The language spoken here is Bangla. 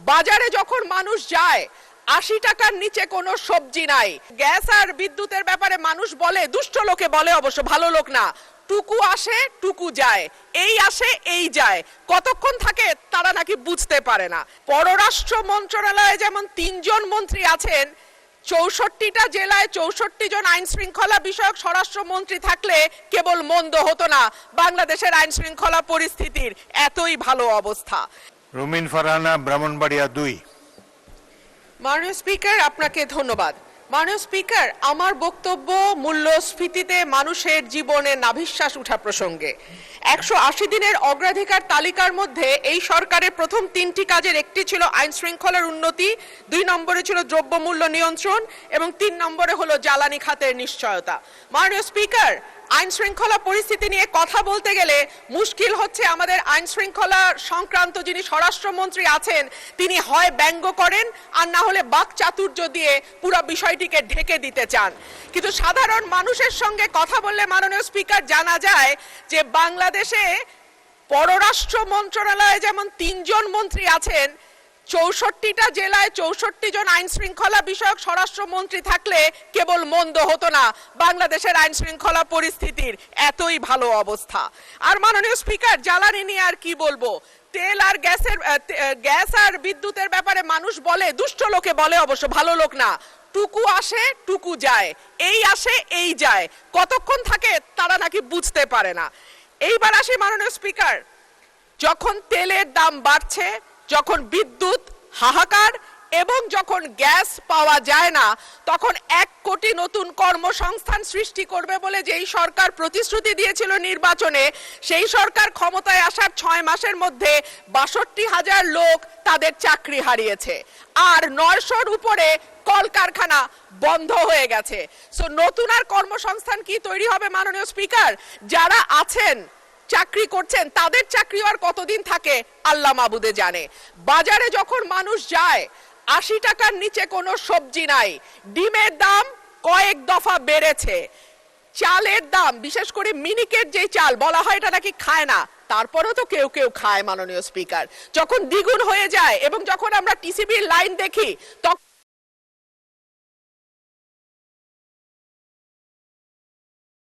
বাজারে যখন মানুষ যায় ৮০ টাকার নিচে কোনো সবজি নাই। গ্যাস আর বিদ্যুতের ব্যাপারে মানুষ বলে, দুষ্ট লোকে বলে, অবশ্য ভালো লোক না, টুকু আসে টুকু যায়, এই আসে এই যায়, কতক্ষণ থাকে তারা নাকি বুঝতে পারে না। পররাষ্ট্র মন্ত্রণালয়ে যেমন ৩ জন মন্ত্রী আছেন, ৬৪টা জেলায় ৬৪ জন আইন শৃঙ্খলা বিষয়ক স্বরাষ্ট্রমন্ত্রী থাকলে কেবল মন্দ হতো না বাংলাদেশের আইন শৃঙ্খলা পরিস্থিতির এতই ভালো অবস্থা। রুমিন ফারহানা, ব্রাহ্মণবাড়িয়া ২। মাননীয় স্পিকার, আপনাকে ধন্যবাদ। মাননীয় স্পিকার, আমার বক্তব্য মূল্যস্ফীতিতে মানুষের জীবনে নাভিশ্বাস উঠা প্রসঙ্গে। ১৮০ দিনের অগ্রাধিকার তালিকার মধ্যে এই সরকারের প্রথম ৩টি কাজের একটি ছিল আইন শৃঙ্খলার উন্নতি, ২ নম্বরে ছিল দ্রব্যমূল্য নিয়ন্ত্রণ এবং ৩ নম্বরে হলো জ্বালানি খাতের নিশ্চয়তা। মাননীয় স্পিকার, আইন শৃঙ্খলা পরিস্থিতি নিয়ে কথা বলতে গেলে মুশকিল হচ্ছে আমাদের আইন শৃঙ্খলা সংক্রান্ত যিনি স্বরাষ্ট্রমন্ত্রী আছেন তিনি হয় ব্যঙ্গ করেন আর না হলে বাকচাতুর্য দিয়ে পুরো বিষয়টিকে ঢেকে দিতে চান। কিন্তু সাধারণ মানুষের সঙ্গে কথা বললে মাননীয় স্পিকার জানা যায় যে বাংলাদেশে পররাষ্ট্র মন্ত্রণালয়ে যেমন ৩ জন মন্ত্রী আছেন, ৬৪টা জেলায় ৬৪ জন আইন শৃঙ্খলা বিষয়ক স্বরাষ্ট্রমন্ত্রী থাকলে কেবল মন্দ হতো না বাংলাদেশের আইন শৃঙ্খলা পরিস্থিতির এতই ভালো অবস্থা। আর মাননীয় স্পিকার, জ্বালানি নিয়ে আর কি বলবো, তেল আর গ্যাস আর বিদ্যুতের ব্যাপারে মানুষ বলে, দুষ্ট লোকে বলে, অবশ্য ভালো লোক না, টুকু আসে টুকু যায়, এই আসে এই যায়, কতক্ষণ থাকে তারা নাকি বুঝতে পারে না। এইবার আসি মাননীয় স্পিকার, যখন তেলের দাম বাড়ছে, যখন বিদ্যুৎ হাহাকার এবং যখন গ্যাস পাওয়া যায় না, তখন ১ কোটি নতুন কর্মসংস্থান সৃষ্টি করবে বলে যেই সরকার প্রতিশ্রুতি দিয়েছিল নির্বাচনে, সেই সরকার ক্ষমতায় আসার ৬ মাসের মধ্যে ৬২,০০০ লোক তাদের চাকরি হারিয়েছে আর ৯০০-র উপরে কলকারখানা বন্ধ হয়ে গেছে। সো নতুন আর কর্মসংস্থান কি তৈরি হবে মাননীয় স্পিকার? যারা আছেন চাকরি করছেন তাদের চাকরি আর কতদিন থাকে আল্লাহ মাবুদে জানে। বাজারে যখন মানুষ যায় ৮০ টাকার নিচে কোনো সবজি নাই, ডিমের দাম কয়েক দফা বেড়েছে, চালের দাম, বিশেষ করে মিনিকেট যে চাল বলা হয় এটা নাকি খায় না, তারপরেও তো কেউ কেউ খায় মাননীয় স্পিকার, যখন দ্বিগুণ হয়ে যায় এবং যখন আমরা টিসিবির লাইন দেখি তখন